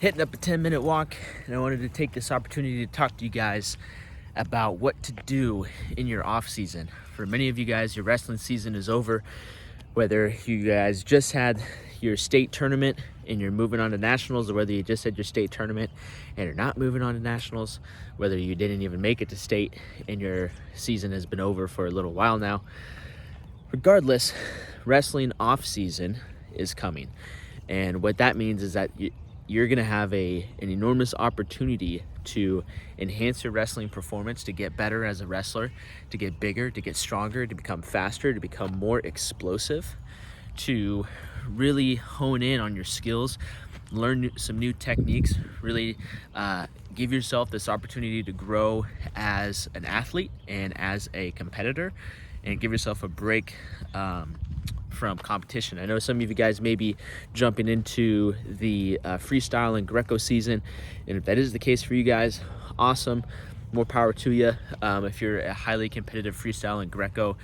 hitting up a 10-minute walk, and I wanted to take this opportunity to talk to you guys about what to do in your off season. For many of you guys, your wrestling season is over, whether you guys just had your state tournament and you're moving on to nationals, or whether you just had your state tournament and you're not moving on to nationals, whether you didn't even make it to state and your season has been over for a little while now. Regardless, wrestling off season is coming, and what that means is that you're going to have an enormous opportunity to enhance your wrestling performance, to get better as a wrestler, to get bigger, to get stronger, to become faster, to become more explosive, to really hone in on your skills, learn some new techniques, really give yourself this opportunity to grow as an athlete and as a competitor, and give yourself a break from competition. I know some of you guys may be jumping into the freestyle and Greco season, and if that is the case for you guys, awesome, more power to you. If you're a highly competitive freestyle and Greco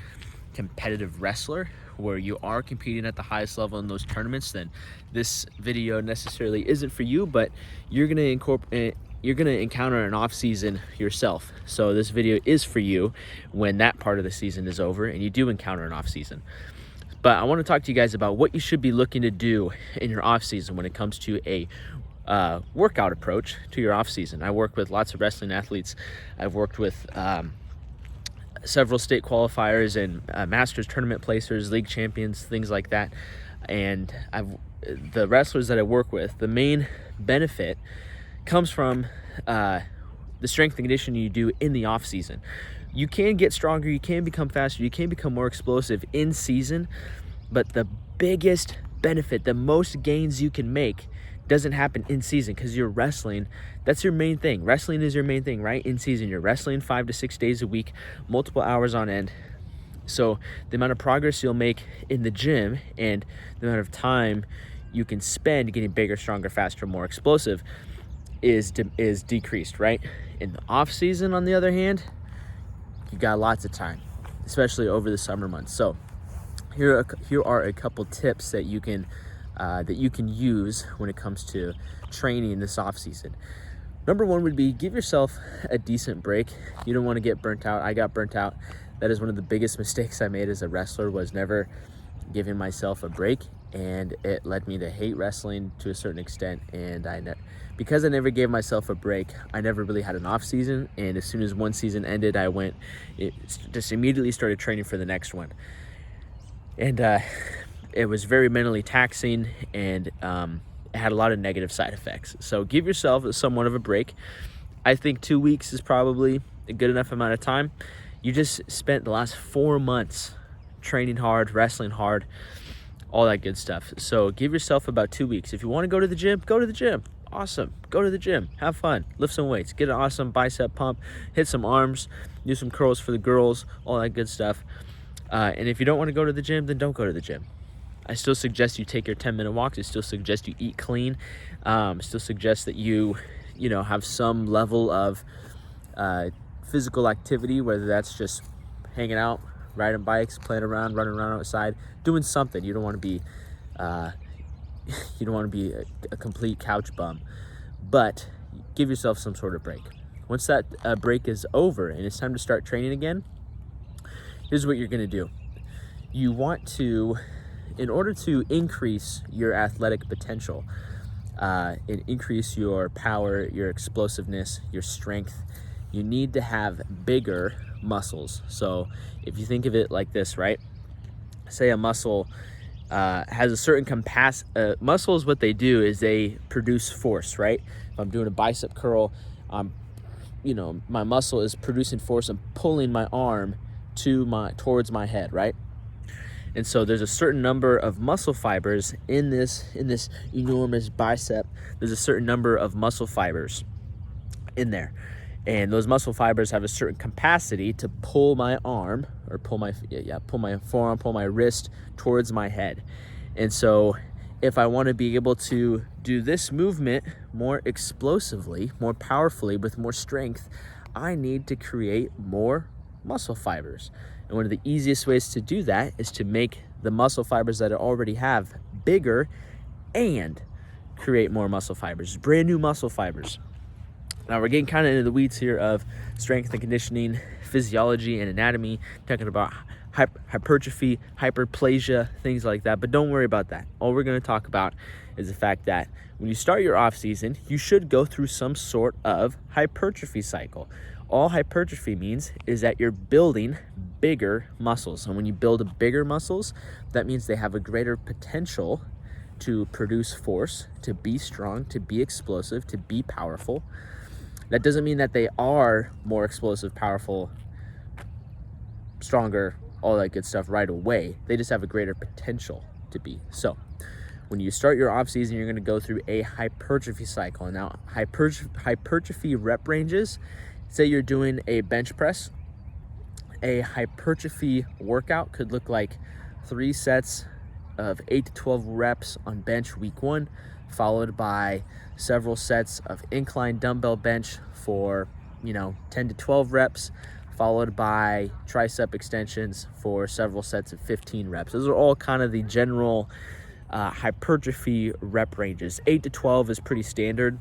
competitive wrestler where you are competing at the highest level in those tournaments, then this video necessarily isn't for you, but you're gonna encounter an off season yourself. So this video is for you when that part of the season is over and you do encounter an off season. But I want to talk to you guys about what you should be looking to do in your off season when it comes to a workout approach to your off season. I work with lots of wrestling athletes. I've worked with several state qualifiers and masters tournament placers, league champions, things like that. And the wrestlers that I work with, the main benefit comes from the strength and conditioning you do in the off season. You can get stronger, you can become faster, you can become more explosive in season, but the biggest benefit, the most gains you can make doesn't happen in season, because you're wrestling. That's your main thing. Wrestling is your main thing, right? In season, you're wrestling 5 to 6 days a week, multiple hours on end. So the amount of progress you'll make in the gym and the amount of time you can spend getting bigger, stronger, faster, more explosive is decreased, right? In the off season, on the other hand, you got lots of time, especially over the summer months. So here are a couple tips that you can use when it comes to training this off season. Number one would be give yourself a decent break. You don't want to get burnt out. I got burnt out. That is one of the biggest mistakes I made as a wrestler, was never giving myself a break, and it led me to hate wrestling to a certain extent. And because I never gave myself a break, I never really had an off season. And as soon as one season ended, just immediately started training for the next one. And it was very mentally taxing, and it had a lot of negative side effects. So give yourself somewhat of a break. I think 2 weeks is probably a good enough amount of time. You just spent the last 4 months training hard, wrestling hard, all that good stuff. So give yourself about 2 weeks. If you want to go to the gym, go to the gym. Awesome. Go to the gym. Have fun. Lift some weights. Get an awesome bicep pump. Hit some arms. Do some curls for the girls. All that good stuff. And if you don't want to go to the gym, then don't go to the gym. I still suggest you take your 10-minute walks. I still suggest you eat clean. Still suggest that you have some level of physical activity, whether that's just hanging out, riding bikes, playing around, running around outside, doing something. You don't want to be a complete couch bum, but give yourself some sort of break. Once that break is over and it's time to start training again, here's what you're going to do. You want to, in order to increase your athletic potential, and increase your power, your explosiveness, your strength, you need to have bigger muscles. So if you think of it like this, right? Say a muscle has a certain capacity. Muscles, what they do is they produce force, right? If I'm doing a bicep curl, my muscle is producing force. I'm pulling my arm towards my head, right? And so there's a certain number of muscle fibers in this enormous bicep. There's a certain number of muscle fibers in there. And those muscle fibers have a certain capacity to pull my arm, or pull my forearm, pull my wrist towards my head. And so if I want to be able to do this movement more explosively, more powerfully, with more strength, I need to create more muscle fibers. And one of the easiest ways to do that is to make the muscle fibers that I already have bigger and create more muscle fibers, brand new muscle fibers. Now we're getting kind of into the weeds here of strength and conditioning, physiology and anatomy, talking about hypertrophy, hyperplasia, things like that. But don't worry about that. All we're going to talk about is the fact that when you start your off season, you should go through some sort of hypertrophy cycle. All hypertrophy means is that you're building bigger muscles. And when you build bigger muscles, that means they have a greater potential to produce force, to be strong, to be explosive, to be powerful. That doesn't mean that they are more explosive, powerful, stronger, all that good stuff right away. They just have a greater potential to be. So when you start your off season, you're going to go through a hypertrophy cycle. Now, hypertrophy rep ranges, say you're doing a bench press, a hypertrophy workout could look like 3 sets of 8 to 12 reps on bench week 1, followed by several sets of incline dumbbell bench for 10 to 12 reps, followed by tricep extensions for several sets of 15 reps. Those are all kind of the general hypertrophy rep ranges. 8 to 12 is pretty standard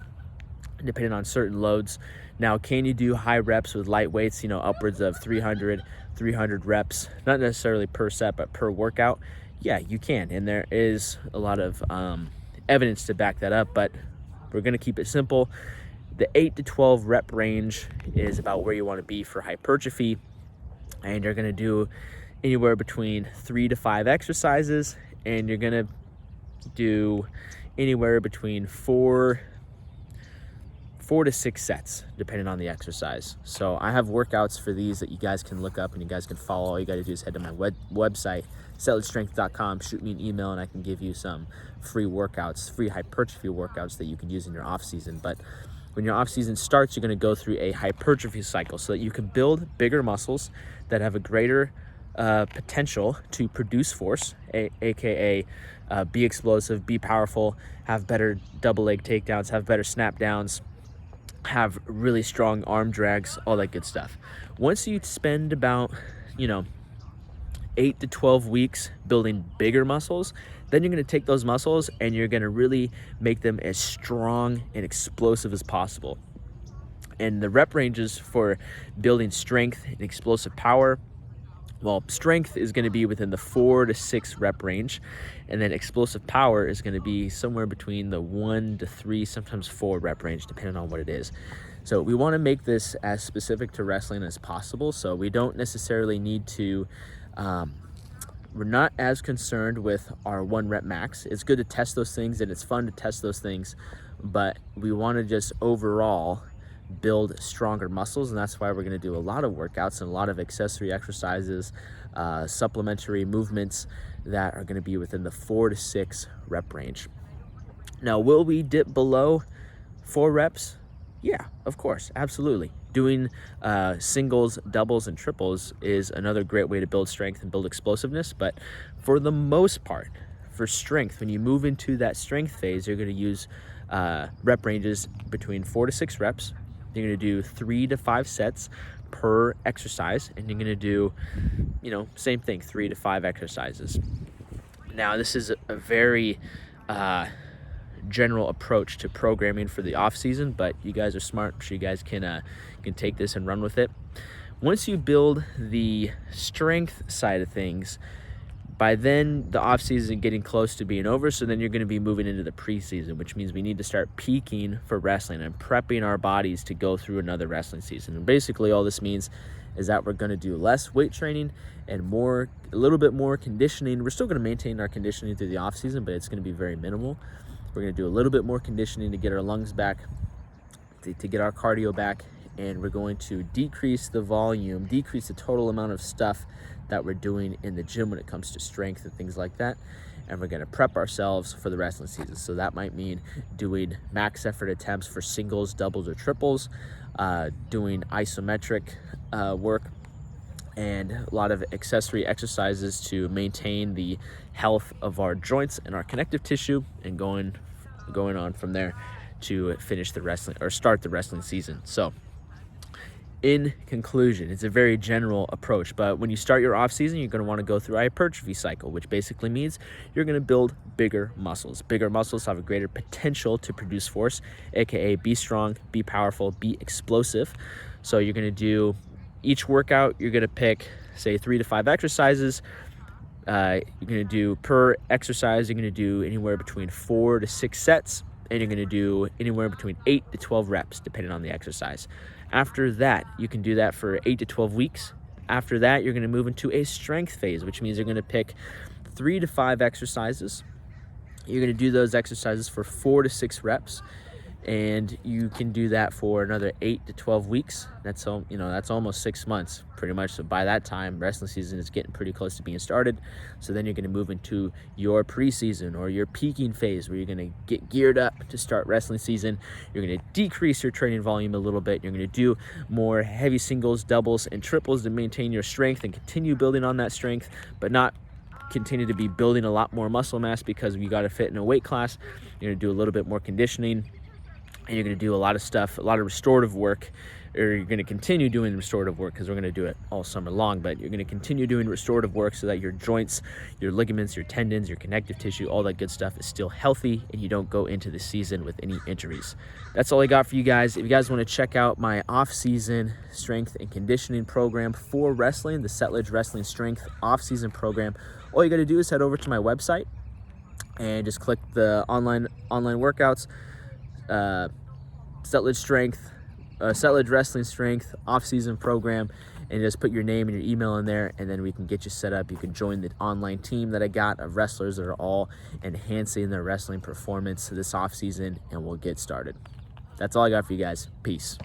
depending on certain loads. Now, can you do high reps with light weights, upwards of 300 reps, not necessarily per set, but per workout? Yeah, you can. And there is a lot of evidence to back that up, but we're going to keep it simple. The 8 to 12 rep range is about where you want to be for hypertrophy. And you're going to do anywhere between 3 to 5 exercises, and you're going to do anywhere between 4 to 6 sets, depending on the exercise. So I have workouts for these that you guys can look up and you guys can follow. All you got to do is head to my website, solidstrength.com, shoot me an email, and I can give you some free workouts, free hypertrophy workouts that you can use in your off season. But when your off season starts, you're going to go through a hypertrophy cycle so that you can build bigger muscles that have a greater potential to produce force, aka be explosive, be powerful, have better double leg takedowns, have better snap downs, have really strong arm drags, all that good stuff. Once you spend about 8 to 12 weeks building bigger muscles, then you're going to take those muscles and you're going to really make them as strong and explosive as possible. And the rep ranges for building strength and explosive power, well, strength is going to be within the 4 to 6 rep range, and then explosive power is going to be somewhere between the 1 to 3, sometimes 4 rep range, depending on what it is. So we want to make this as specific to wrestling as possible, so we don't necessarily need to we're not as concerned with our 1 rep max. It's good to test those things and it's fun to test those things, but we want to just overall build stronger muscles, and that's why we're going to do a lot of workouts and a lot of accessory exercises, supplementary movements that are going to be within the 4 to 6 rep range. Now, will we dip below 4 reps? Yeah, of course, absolutely. Doing singles, doubles, and triples is another great way to build strength and build explosiveness, but for the most part, for strength, when you move into that strength phase, you're going to use rep ranges between 4 to 6 reps. You're going to do 3 to 5 sets per exercise, and you're going to do, same thing, 3 to 5 exercises. Now, this is a very general approach to programming for the off season, but you guys are smart, so you guys can take this and run with it. Once you build the strength side of things, by then the off season is getting close to being over, so then you're going to be moving into the preseason, which means we need to start peaking for wrestling and prepping our bodies to go through another wrestling season. And basically all this means is that we're going to do less weight training and a little bit more conditioning. We're still going to maintain our conditioning through the off season, but it's going to be very minimal. We're going to do a little bit more conditioning to get our lungs back, to get our cardio back, and we're going to decrease the volume, decrease the total amount of stuff that we're doing in the gym when it comes to strength and things like that. And we're going to prep ourselves for the wrestling season. So that might mean doing max effort attempts for singles, doubles, or triples, doing isometric work, and a lot of accessory exercises to maintain the health of our joints and our connective tissue, and going on from there to finish the wrestling or start the wrestling season. So In conclusion, it's a very general approach, but when you start your off season, you're going to want to go through a hypertrophy cycle, which basically means you're going to build bigger muscles. Bigger muscles have a greater potential to produce force, aka be strong, be powerful, be explosive. So you're going to do each workout, you're going to pick, say, 3 to 5 exercises. You're going to do per exercise, you're going to do anywhere between 4 to 6 sets, and you're going to do anywhere between 8 to 12 reps, depending on the exercise. After that, you can do that for 8 to 12 weeks. After that, you're going to move into a strength phase, which means you're going to pick 3 to 5 exercises. You're going to do those exercises for 4 to 6 reps, and you can do that for another 8 to 12 weeks. That's almost 6 months, pretty much. So by that time, wrestling season is getting pretty close to being started. So then you're going to move into your preseason or your peaking phase, where you're going to get geared up to start wrestling season. You're going to decrease your training volume a little bit. You're going to do more heavy singles, doubles, and triples to maintain your strength and continue building on that strength, but not continue to be building a lot more muscle mass because you got to fit in a weight class. You're going to do a little bit more conditioning, and you're going to do a lot of stuff, a lot of restorative work, or you're going to continue doing restorative work because we're going to do it all summer long, but you're going to continue doing restorative work so that your joints, your ligaments, your tendons, your connective tissue, all that good stuff is still healthy and you don't go into the season with any injuries. That's all I got for you guys. If you guys want to check out my off-season strength and conditioning program for wrestling, the Settlage Wrestling Strength off-season program, all you got to do is head over to my website and just click the online workouts, Settlage Wrestling Strength off-season program, and just put your name and your email in there, and then we can get you set up. You can join the online team that I got of wrestlers that are all enhancing their wrestling performance this off-season, and we'll get started. That's all I got for you guys. Peace.